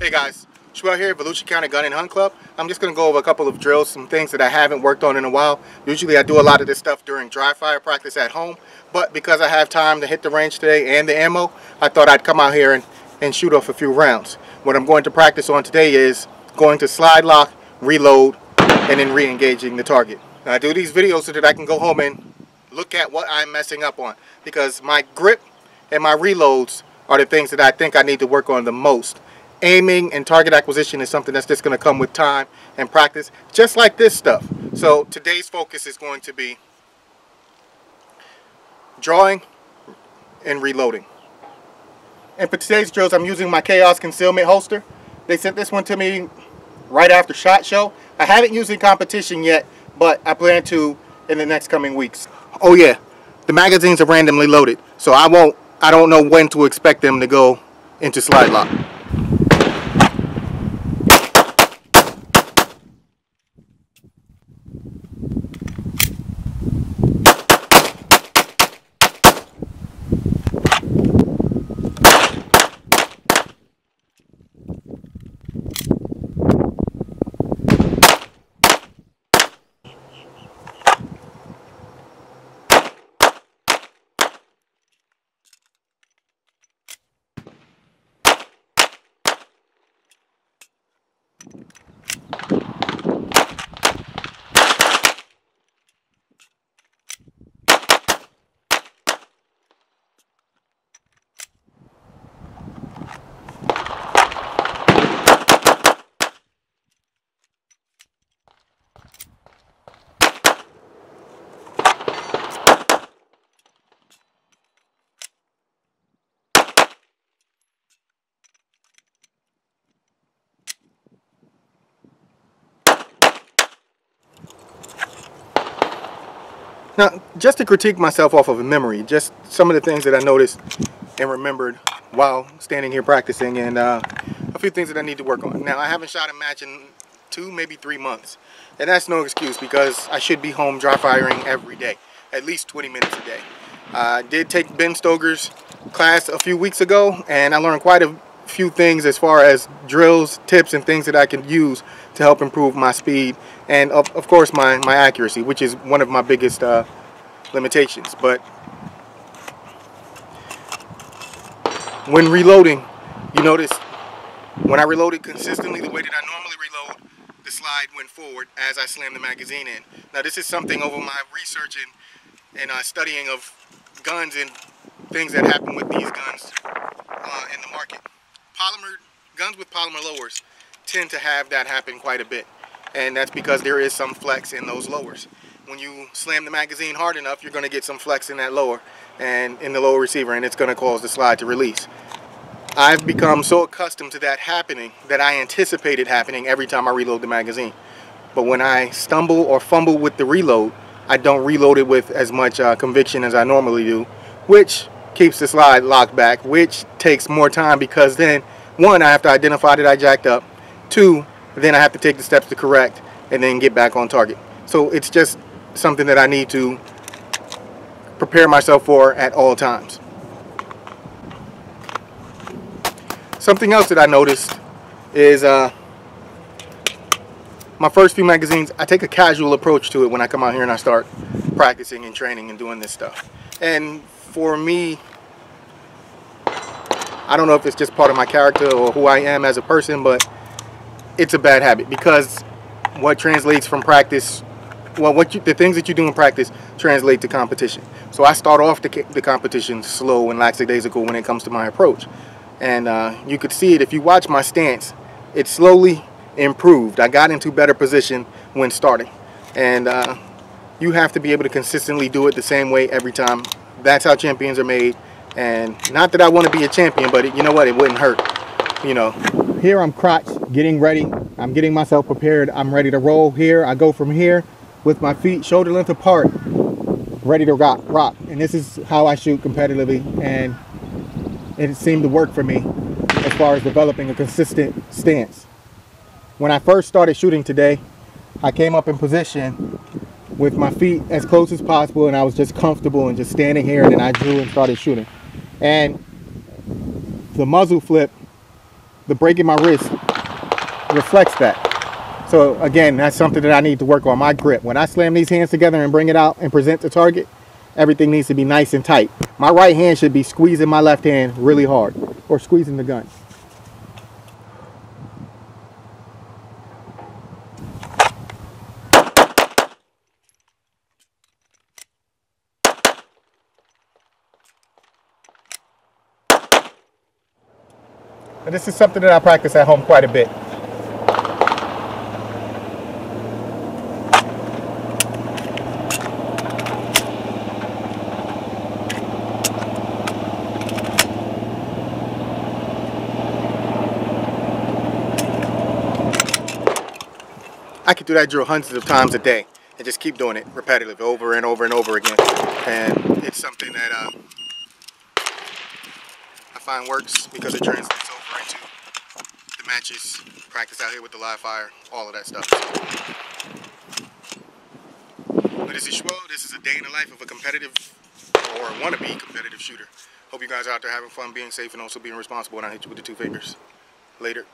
Hey guys, Shmuel here, Volusia County Gun and Hunt Club. I'm just going to go over a couple of drills, some things that I haven't worked on in a while. Usually I do a lot of this stuff during dry fire practice at home, but because I have time to hit the range today and the ammo, I thought I'd come out here and shoot off a few rounds. What I'm going to practice on today is going to slide lock, reload, and then re-engaging the target. Now, I do these videos so that I can go home and look at what I'm messing up on, because my grip and my reloads are the things that I think I need to work on the most. Aiming and target acquisition is something that's just going to come with time and practice, just like this stuff. So today's focus is going to be drawing and reloading. And for today's drills, I'm using my Chaos concealment holster. They sent this one to me right after SHOT Show. I haven't used it in competition yet, but I plan to in the next coming weeks. Oh yeah, the magazines are randomly loaded, so I don't know when to expect them to go into slide lock. Now, just to critique myself off of a memory, just some of the things that I noticed and remembered while standing here practicing, and a few things that I need to work on. Now, I haven't shot a match in 2, maybe 3 months, and that's no excuse, because I should be home dry firing every day, at least 20 minutes a day. I did take Ben Stoker's class a few weeks ago, and I learned quite a few things as far as drills, tips, and things that I can use to help improve my speed and of course my accuracy, which is one of my biggest limitations. But when reloading, you notice when I reloaded consistently the way that I normally reload, the slide went forward as I slammed the magazine in. Now, this is something over my research and studying of guns and things that happen with these guns in the market. Guns with polymer lowers tend to have that happen quite a bit, and that's because there is some flex in those lowers. When you slam the magazine hard enough, you're going to get some flex in that lower and in the lower receiver, and it's going to cause the slide to release. I've become so accustomed to that happening that I anticipate it happening every time I reload the magazine. But when I stumble or fumble with the reload, I don't reload it with as much conviction as I normally do, which keeps the slide locked back, which takes more time, because then, 1, I have to identify that I jacked up, 2, then I have to take the steps to correct and then get back on target. So it's just something that I need to prepare myself for at all times. Something else that I noticed is my first few magazines, I take a casual approach to it when I come out here and I start practicing and training and doing this stuff. And for me, I don't know if it's just part of my character or who I am as a person, but it's a bad habit, because what translates from practice, well, the things that you do in practice translate to competition. So I start off the competition slow and lackadaisical when it comes to my approach. And you could see it if you watch my stance. It slowly improved. I got into better position when starting. And you have to be able to consistently do it the same way every time. That's how champions are made. And not that I want to be a champion, but you know what? It wouldn't hurt. You know, here I'm crouched, getting ready. I'm getting myself prepared. I'm ready to roll here. I go from here with my feet shoulder length apart, ready to rock. And this is how I shoot competitively, and it seemed to work for me as far as developing a consistent stance. When I first started shooting today, I came up in position with my feet as close as possible, and I was just comfortable and just standing here, and then I drew and started shooting. And the muzzle flip the break in my wrist reflects that. So again, that's something that I need to work on, my grip. When I slam these hands together and bring it out and present the target, everything needs to be nice and tight. My right hand should be squeezing my left hand really hard, or squeezing the gun. And this is something that I practice at home quite a bit. I could do that drill hundreds of times a day and just keep doing it repetitively over and over and over again. And it's something that I find works because it translates over into the matches, practice out here with the live fire, all of that stuff. But this is Schwo. This is a day in the life of a competitive or wannabe competitive shooter. Hope you guys are out there having fun, being safe, and also being responsible. And I hit you with the 2 fingers. Later.